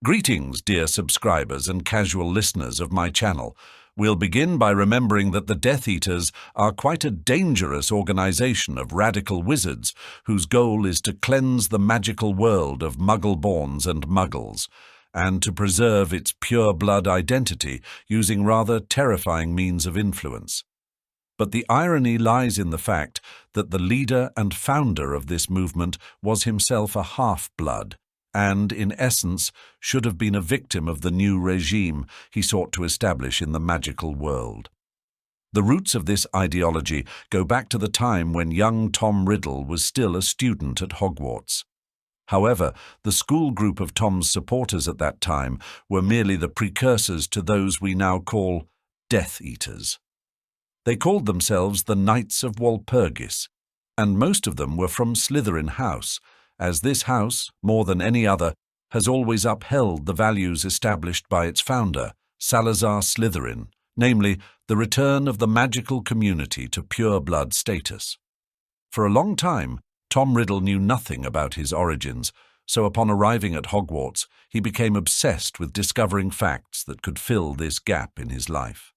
Greetings, dear subscribers and casual listeners of my channel. We'll begin by remembering that the Death Eaters are quite a dangerous organization of radical wizards whose goal is to cleanse the magical world of Muggle-borns and Muggles, and to preserve its pure-blood identity using rather terrifying means of influence. But the irony lies in the fact that the leader and founder of this movement was himself a half-blood, and, in essence, should have been a victim of the new regime he sought to establish in the magical world. The roots of this ideology go back to the time when young Tom Riddle was still a student at Hogwarts. However, the school group of Tom's supporters at that time were merely the precursors to those we now call Death Eaters. They called themselves the Knights of Walpurgis, and most of them were from Slytherin House, as this house, more than any other, has always upheld the values established by its founder, Salazar Slytherin, namely, the return of the magical community to pure-blood status. For a long time, Tom Riddle knew nothing about his origins, so upon arriving at Hogwarts, he became obsessed with discovering facts that could fill this gap in his life.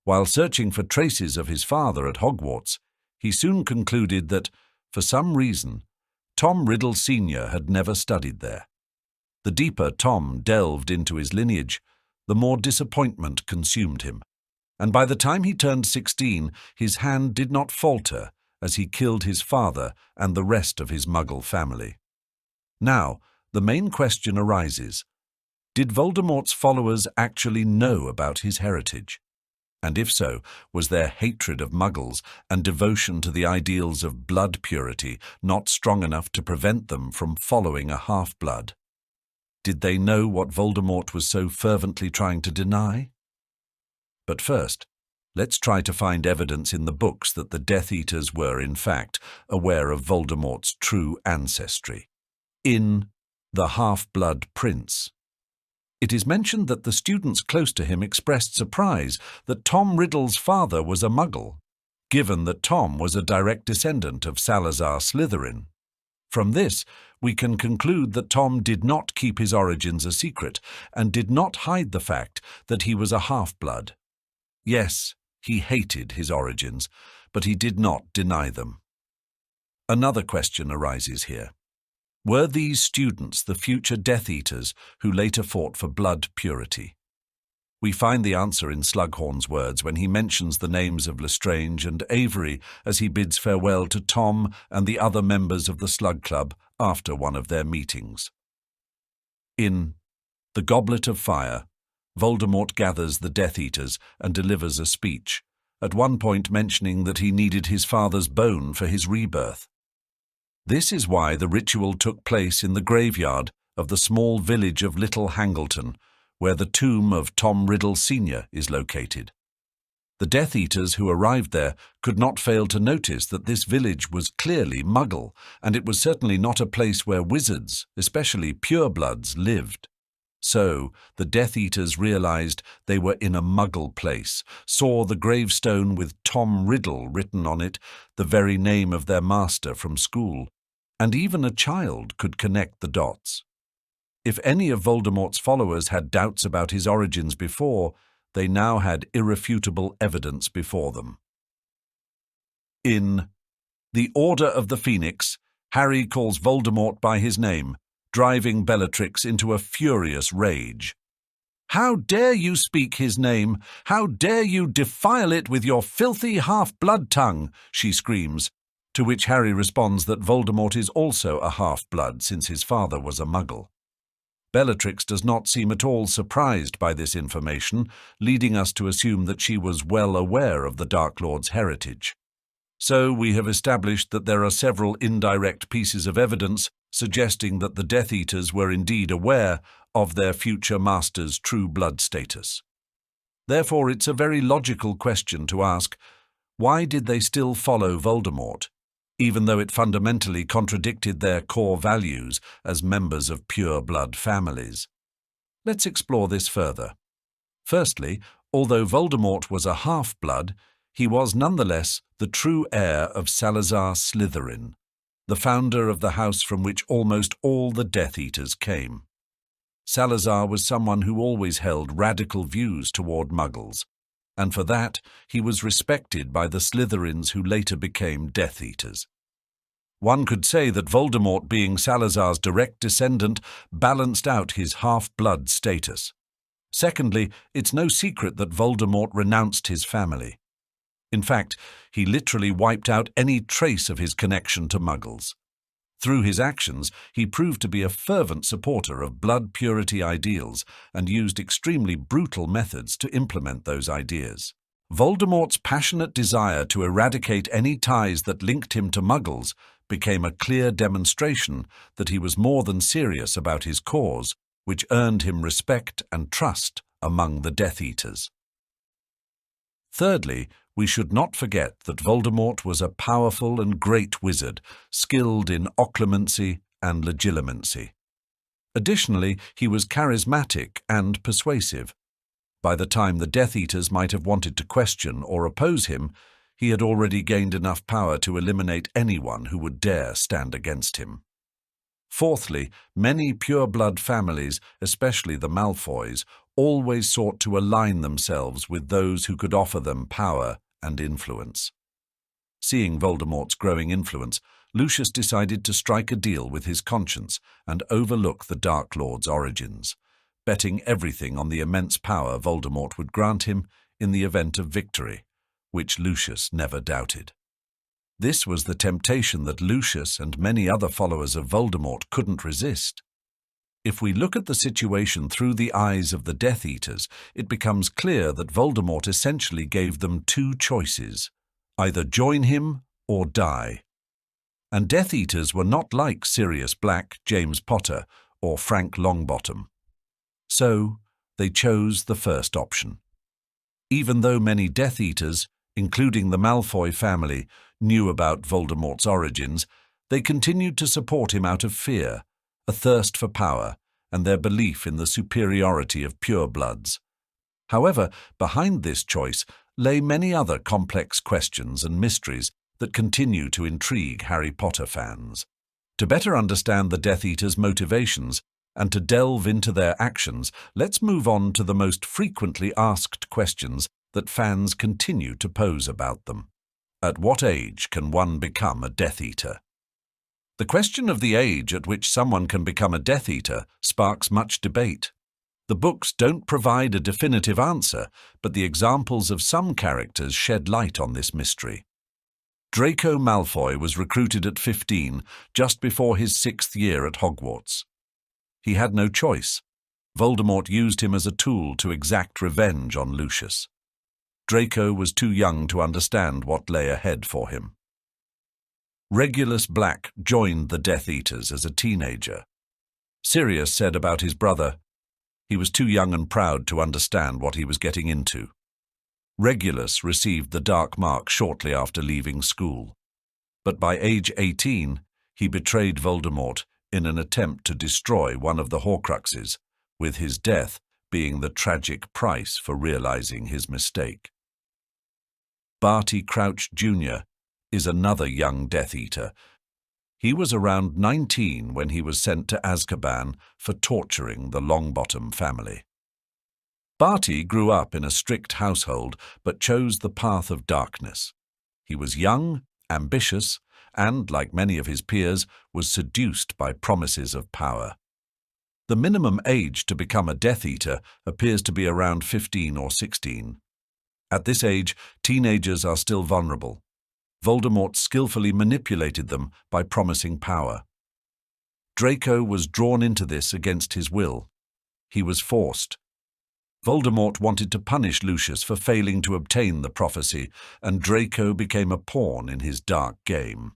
While searching for traces of his father at Hogwarts, he soon concluded that, for some reason, Tom Riddle Sr. had never studied there. The deeper Tom delved into his lineage, the more disappointment consumed him, and by the time he turned 16, his hand did not falter as he killed his father and the rest of his Muggle family. Now, the main question arises: did Voldemort's followers actually know about his heritage? And if so, was their hatred of Muggles and devotion to the ideals of blood purity not strong enough to prevent them from following a half-blood? Did they know what Voldemort was so fervently trying to deny? But first, let's try to find evidence in the books that the Death Eaters were, in fact, aware of Voldemort's true ancestry. In The Half-Blood Prince, it is mentioned that the students close to him expressed surprise that Tom Riddle's father was a Muggle, given that Tom was a direct descendant of Salazar Slytherin. From this, we can conclude that Tom did not keep his origins a secret and did not hide the fact that he was a half-blood. Yes, he hated his origins, but he did not deny them. Another question arises here. Were these students the future Death Eaters who later fought for blood purity? We find the answer in Slughorn's words when he mentions the names of Lestrange and Avery as he bids farewell to Tom and the other members of the Slug Club after one of their meetings. In The Goblet of Fire, Voldemort gathers the Death Eaters and delivers a speech, at one point mentioning that he needed his father's bone for his rebirth. This is why the ritual took place in the graveyard of the small village of Little Hangleton, where the tomb of Tom Riddle Sr. is located. The Death Eaters who arrived there could not fail to notice that this village was clearly Muggle, and it was certainly not a place where wizards, especially purebloods, lived. So, the Death Eaters realized they were in a Muggle place, saw the gravestone with Tom Riddle written on it, the very name of their master from school, and even a child could connect the dots. If any of Voldemort's followers had doubts about his origins before, they now had irrefutable evidence before them. In The Order of the Phoenix, Harry calls Voldemort by his name, driving Bellatrix into a furious rage. "How dare you speak his name? How dare you defile it with your filthy half-blood tongue?" she screams, to which Harry responds that Voldemort is also a half-blood since his father was a Muggle. Bellatrix does not seem at all surprised by this information, leading us to assume that she was well aware of the Dark Lord's heritage. So we have established that there are several indirect pieces of evidence suggesting that the Death Eaters were indeed aware of their future master's true blood status. Therefore, it's a very logical question to ask, why did they still follow Voldemort, even though it fundamentally contradicted their core values as members of pure-blood families? Let's explore this further. Firstly, although Voldemort was a half-blood, he was nonetheless the true heir of Salazar Slytherin, the founder of the house from which almost all the Death Eaters came. Salazar was someone who always held radical views toward Muggles, and for that he was respected by the Slytherins who later became Death Eaters. One could say that Voldemort, being Salazar's direct descendant, balanced out his half-blood status. Secondly, it's no secret that Voldemort renounced his family. In fact, he literally wiped out any trace of his connection to Muggles. Through his actions, he proved to be a fervent supporter of blood purity ideals and used extremely brutal methods to implement those ideas. Voldemort's passionate desire to eradicate any ties that linked him to Muggles became a clear demonstration that he was more than serious about his cause, which earned him respect and trust among the Death Eaters. Thirdly, we should not forget that Voldemort was a powerful and great wizard, skilled in occlumency and legilimency. Additionally, he was charismatic and persuasive. By the time the Death Eaters might have wanted to question or oppose him, he had already gained enough power to eliminate anyone who would dare stand against him. Fourthly, many pure-blood families, especially the Malfoys, always sought to align themselves with those who could offer them power and influence. Seeing Voldemort's growing influence, Lucius decided to strike a deal with his conscience and overlook the Dark Lord's origins, betting everything on the immense power Voldemort would grant him in the event of victory, which Lucius never doubted. This was the temptation that Lucius and many other followers of Voldemort couldn't resist. If we look at the situation through the eyes of the Death Eaters, it becomes clear that Voldemort essentially gave them two choices: either join him or die. And Death Eaters were not like Sirius Black, James Potter, or Frank Longbottom. So, they chose the first option. Even though many Death Eaters, including the Malfoy family, knew about Voldemort's origins, they continued to support him out of fear, a thirst for power, and their belief in the superiority of purebloods. However, behind this choice lay many other complex questions and mysteries that continue to intrigue Harry Potter fans. To better understand the Death Eaters' motivations and to delve into their actions, let's move on to the most frequently asked questions that fans continue to pose about them. At what age can one become a Death Eater? The question of the age at which someone can become a Death Eater sparks much debate. The books don't provide a definitive answer, but the examples of some characters shed light on this mystery. Draco Malfoy was recruited at 15, just before his 6th year at Hogwarts. He had no choice. Voldemort used him as a tool to exact revenge on Lucius. Draco was too young to understand what lay ahead for him. Regulus Black joined the Death Eaters as a teenager. Sirius said about his brother, he was too young and proud to understand what he was getting into. Regulus received the Dark Mark shortly after leaving school, but by age 18, he betrayed Voldemort in an attempt to destroy one of the Horcruxes, with his death being the tragic price for realizing his mistake. Barty Crouch Jr. is another young Death Eater. He was around 19 when he was sent to Azkaban for torturing the Longbottom family. Barty grew up in a strict household but chose the path of darkness. He was young, ambitious, and, like many of his peers, was seduced by promises of power. The minimum age to become a Death Eater appears to be around 15 or 16. At this age, teenagers are still vulnerable. Voldemort skillfully manipulated them by promising power. Draco was drawn into this against his will. He was forced. Voldemort wanted to punish Lucius for failing to obtain the prophecy, and Draco became a pawn in his dark game.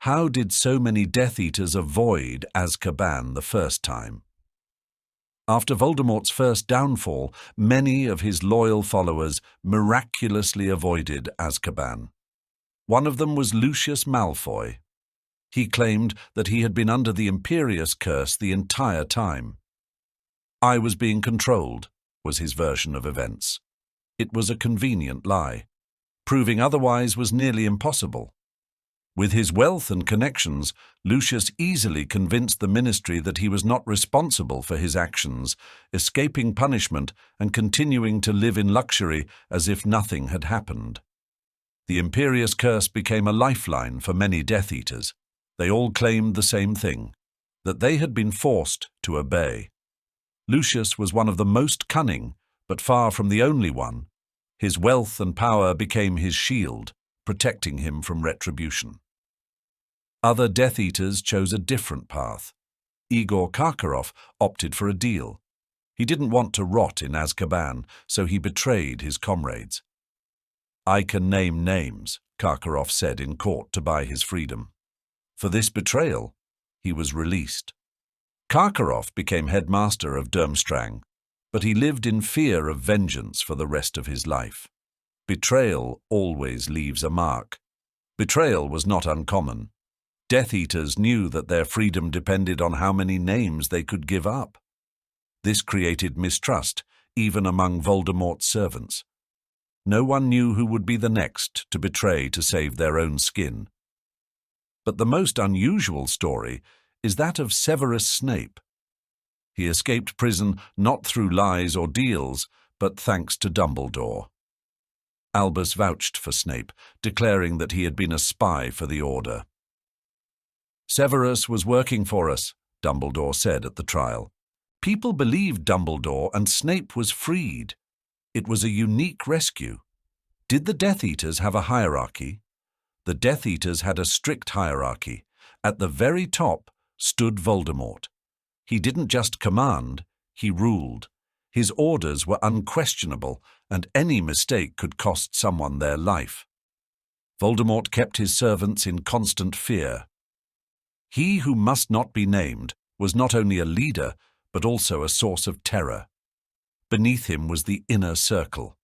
How did so many Death Eaters avoid Azkaban the first time? After Voldemort's first downfall, many of his loyal followers miraculously avoided Azkaban. One of them was Lucius Malfoy. He claimed that he had been under the Imperius curse the entire time. "I was being controlled," was his version of events. It was a convenient lie. Proving otherwise was nearly impossible. With his wealth and connections, Lucius easily convinced the ministry that he was not responsible for his actions, escaping punishment and continuing to live in luxury as if nothing had happened. The imperious curse became a lifeline for many Death Eaters. They all claimed the same thing, that they had been forced to obey. Lucius was one of the most cunning, but far from the only one. His wealth and power became his shield, protecting him from retribution. Other Death Eaters chose a different path. Igor Karkaroff opted for a deal. He didn't want to rot in Azkaban, so he betrayed his comrades. "I can name names," Karkaroff said in court to buy his freedom. For this betrayal, he was released. Karkaroff became headmaster of Durmstrang, but he lived in fear of vengeance for the rest of his life. Betrayal always leaves a mark. Betrayal was not uncommon. Death Eaters knew that their freedom depended on how many names they could give up. This created mistrust, even among Voldemort's servants. No one knew who would be the next to betray to save their own skin. But the most unusual story is that of Severus Snape. He escaped prison not through lies or deals, but thanks to Dumbledore. Albus vouched for Snape, declaring that he had been a spy for the Order. "Severus was working for us," Dumbledore said at the trial. "People believed Dumbledore and Snape was freed. It was a unique rescue." Did the Death Eaters have a hierarchy? The Death Eaters had a strict hierarchy. At the very top stood Voldemort. He didn't just command, he ruled. His orders were unquestionable, and any mistake could cost someone their life. Voldemort kept his servants in constant fear. He who must not be named was not only a leader, but also a source of terror. Beneath him was the inner circle.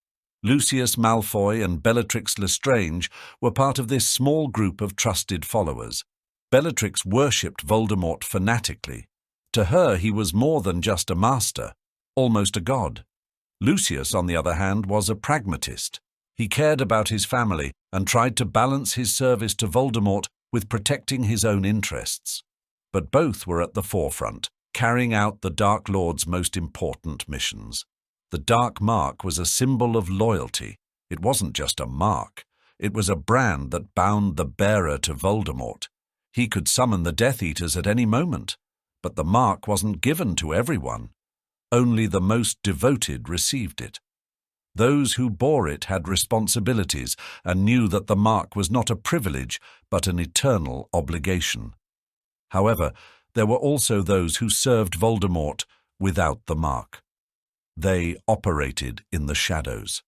Lucius Malfoy and Bellatrix Lestrange were part of this small group of trusted followers. Bellatrix worshipped Voldemort fanatically. To her, he was more than just a master, almost a god. Lucius, on the other hand, was a pragmatist. He cared about his family and tried to balance his service to Voldemort with protecting his own interests. But both were at the forefront, carrying out the Dark Lord's most important missions. The Dark Mark was a symbol of loyalty. It wasn't just a mark. It was a brand that bound the bearer to Voldemort. He could summon the Death Eaters at any moment, but the mark wasn't given to everyone. Only the most devoted received it. Those who bore it had responsibilities and knew that the mark was not a privilege but an eternal obligation. However, there were also those who served Voldemort without the mark. They operated in the shadows.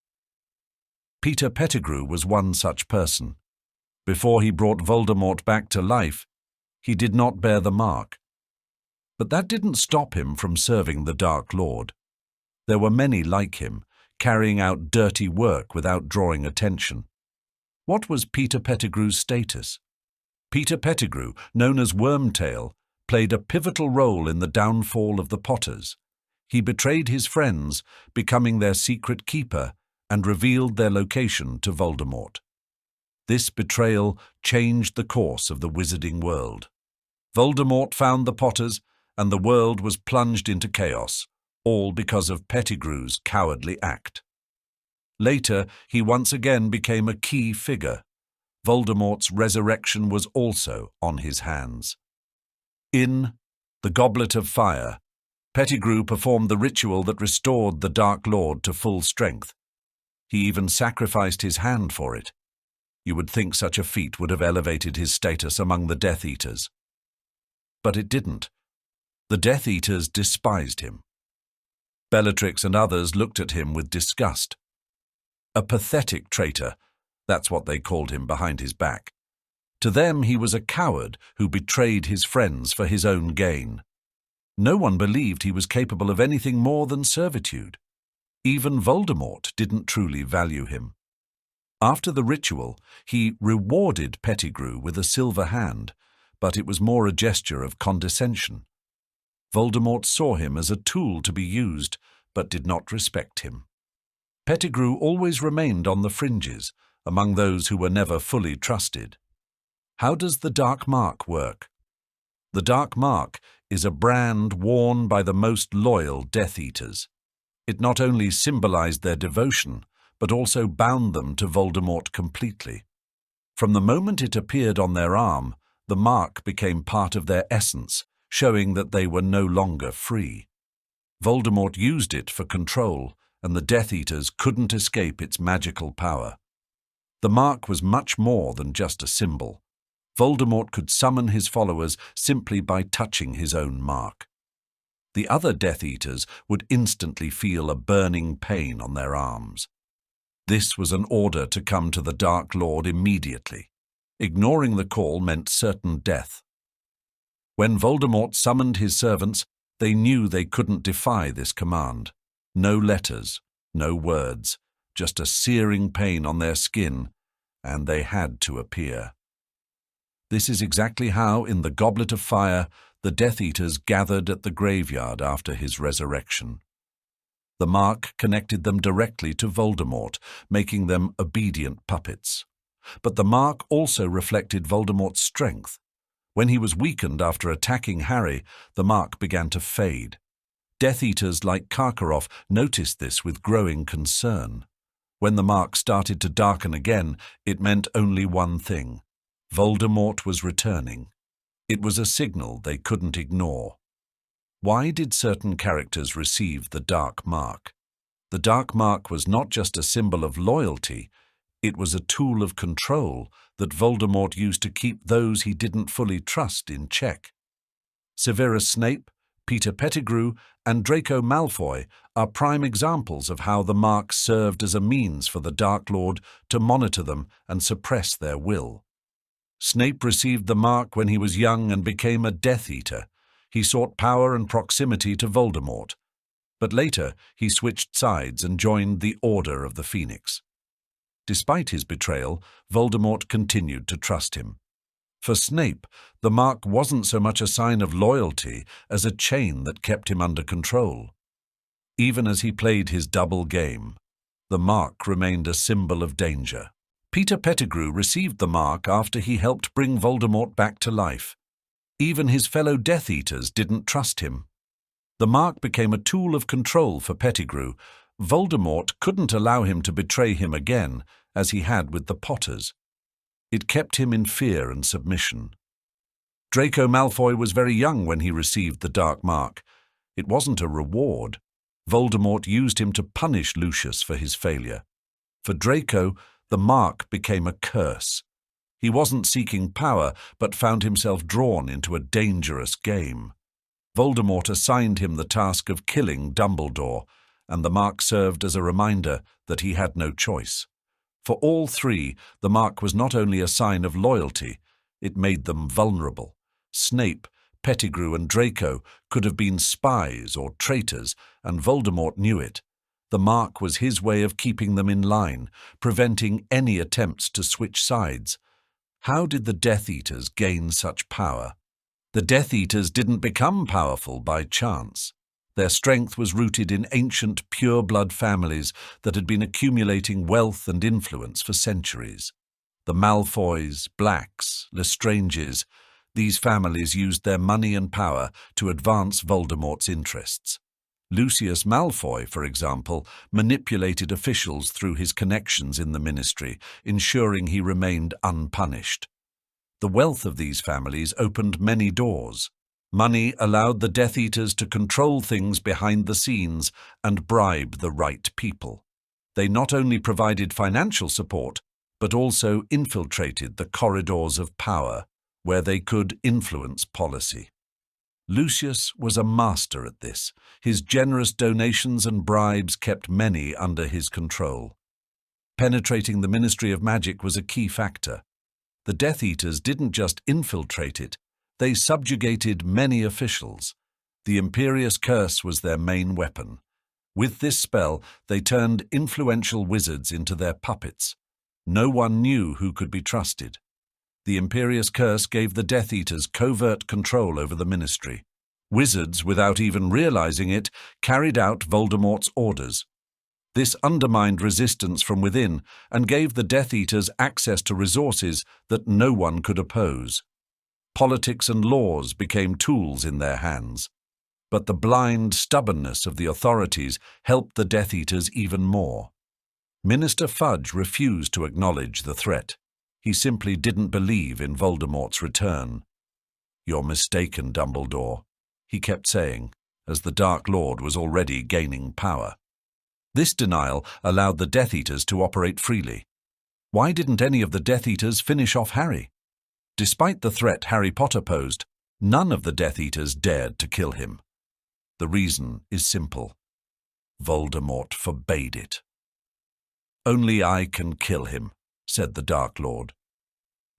Peter Pettigrew was one such person. Before he brought Voldemort back to life, he did not bear the mark. But that didn't stop him from serving the Dark Lord. There were many like him, carrying out dirty work without drawing attention. What was Peter Pettigrew's status? Peter Pettigrew, known as Wormtail, played a pivotal role in the downfall of the Potters. He betrayed his friends, becoming their secret keeper, and revealed their location to Voldemort. This betrayal changed the course of the wizarding world. Voldemort found the Potters, and the world was plunged into chaos, all because of Pettigrew's cowardly act. Later, he once again became a key figure. Voldemort's resurrection was also on his hands. In The Goblet of Fire, Pettigrew performed the ritual that restored the Dark Lord to full strength. He even sacrificed his hand for it. You would think such a feat would have elevated his status among the Death Eaters. But it didn't. The Death Eaters despised him. Bellatrix and others looked at him with disgust. A pathetic traitor, that's what they called him behind his back. To them he was a coward who betrayed his friends for his own gain. No one believed he was capable of anything more than servitude. Even Voldemort didn't truly value him. After the ritual, he rewarded Pettigrew with a silver hand, but it was more a gesture of condescension. Voldemort saw him as a tool to be used, but did not respect him. Pettigrew always remained on the fringes, among those who were never fully trusted. How does the Dark Mark work? The Dark Mark is a brand worn by the most loyal Death Eaters. It not only symbolized their devotion, but also bound them to Voldemort completely. From the moment it appeared on their arm, the mark became part of their essence, showing that they were no longer free. Voldemort used it for control, and the Death Eaters couldn't escape its magical power. The mark was much more than just a symbol. Voldemort could summon his followers simply by touching his own mark. The other Death Eaters would instantly feel a burning pain on their arms. This was an order to come to the Dark Lord immediately. Ignoring the call meant certain death. When Voldemort summoned his servants, they knew they couldn't defy this command. No letters, no words, just a searing pain on their skin, and they had to appear. This is exactly how, in the Goblet of Fire, the Death Eaters gathered at the graveyard after his resurrection. The mark connected them directly to Voldemort, making them obedient puppets. But the mark also reflected Voldemort's strength. When he was weakened after attacking Harry, the mark began to fade. Death Eaters like Karkaroff noticed this with growing concern. When the mark started to darken again, it meant only one thing: Voldemort was returning. It was a signal they couldn't ignore. Why did certain characters receive the Dark Mark? The Dark Mark was not just a symbol of loyalty, it was a tool of control that Voldemort used to keep those he didn't fully trust in check. Severus Snape, Peter Pettigrew, and Draco Malfoy are prime examples of how the mark served as a means for the Dark Lord to monitor them and suppress their will. Snape received the mark when he was young and became a Death Eater. He sought power and proximity to Voldemort. But later, he switched sides and joined the Order of the Phoenix. Despite his betrayal, Voldemort continued to trust him. For Snape, the mark wasn't so much a sign of loyalty as a chain that kept him under control. Even as he played his double game, the mark remained a symbol of danger. Peter Pettigrew received the mark after he helped bring Voldemort back to life. Even his fellow Death Eaters didn't trust him. The mark became a tool of control for Pettigrew. Voldemort couldn't allow him to betray him again, as he had with the Potters. It kept him in fear and submission. Draco Malfoy was very young when he received the Dark Mark. It wasn't a reward. Voldemort used him to punish Lucius for his failure. For Draco, the mark became a curse. He wasn't seeking power, but found himself drawn into a dangerous game. Voldemort assigned him the task of killing Dumbledore, and the mark served as a reminder that he had no choice. For all three, the mark was not only a sign of loyalty, it made them vulnerable. Snape, Pettigrew, and Draco could have been spies or traitors, and Voldemort knew it. The mark was his way of keeping them in line, preventing any attempts to switch sides. How did the Death Eaters gain such power? The Death Eaters didn't become powerful by chance. Their strength was rooted in ancient, pure-blood families that had been accumulating wealth and influence for centuries. The Malfoys, Blacks, Lestranges, these families used their money and power to advance Voldemort's interests. Lucius Malfoy, for example, manipulated officials through his connections in the Ministry, ensuring he remained unpunished. The wealth of these families opened many doors. Money allowed the Death Eaters to control things behind the scenes and bribe the right people. They not only provided financial support, but also infiltrated the corridors of power, where they could influence policy. Lucius was a master at this. His generous donations and bribes kept many under his control. Penetrating the Ministry of Magic was a key factor. The Death Eaters didn't just infiltrate it, they subjugated many officials. The Imperious Curse was their main weapon. With this spell, they turned influential wizards into their puppets. No one knew who could be trusted. The Imperious Curse gave the Death Eaters covert control over the Ministry. Wizards, without even realizing it, carried out Voldemort's orders. This undermined resistance from within and gave the Death Eaters access to resources that no one could oppose. Politics and laws became tools in their hands. But the blind stubbornness of the authorities helped the Death Eaters even more. Minister Fudge refused to acknowledge the threat. He simply didn't believe in Voldemort's return. "You're mistaken, Dumbledore," he kept saying, as the Dark Lord was already gaining power. This denial allowed the Death Eaters to operate freely. Why didn't any of the Death Eaters finish off Harry? Despite the threat Harry Potter posed, none of the Death Eaters dared to kill him. The reason is simple. Voldemort forbade it. "Only I can kill him," said the Dark Lord.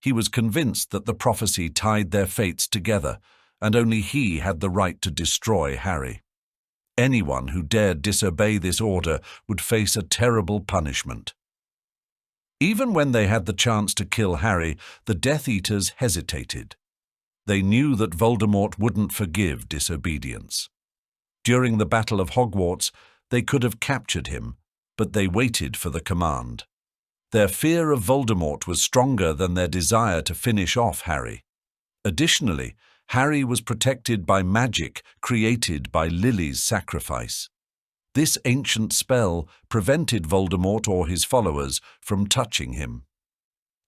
He was convinced that the prophecy tied their fates together, and only he had the right to destroy Harry. Anyone who dared disobey this order would face a terrible punishment. Even when they had the chance to kill Harry, the Death Eaters hesitated. They knew that Voldemort wouldn't forgive disobedience. During the Battle of Hogwarts, they could have captured him, but they waited for the command. Their fear of Voldemort was stronger than their desire to finish off Harry. Additionally, Harry was protected by magic created by Lily's sacrifice. This ancient spell prevented Voldemort or his followers from touching him.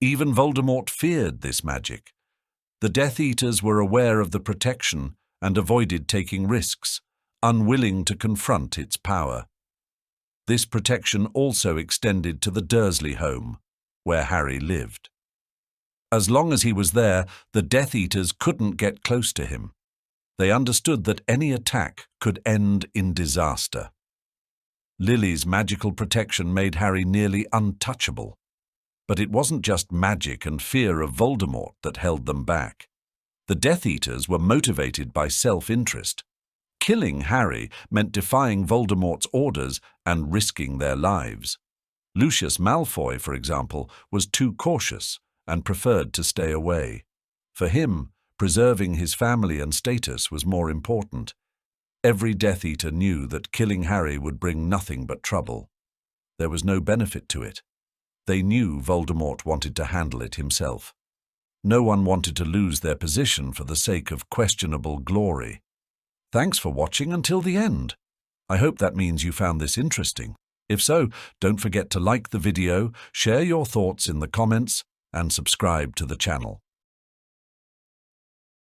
Even Voldemort feared this magic. The Death Eaters were aware of the protection and avoided taking risks, unwilling to confront its power. This protection also extended to the Dursley home, where Harry lived. As long as he was there, the Death Eaters couldn't get close to him. They understood that any attack could end in disaster. Lily's magical protection made Harry nearly untouchable. But it wasn't just magic and fear of Voldemort that held them back. The Death Eaters were motivated by self-interest. Killing Harry meant defying Voldemort's orders and risking their lives. Lucius Malfoy, for example, was too cautious and preferred to stay away. For him, preserving his family and status was more important. Every Death Eater knew that killing Harry would bring nothing but trouble. There was no benefit to it. They knew Voldemort wanted to handle it himself. No one wanted to lose their position for the sake of questionable glory. Thanks for watching until the end. I hope that means you found this interesting. If so, don't forget to like the video, share your thoughts in the comments, and subscribe to the channel.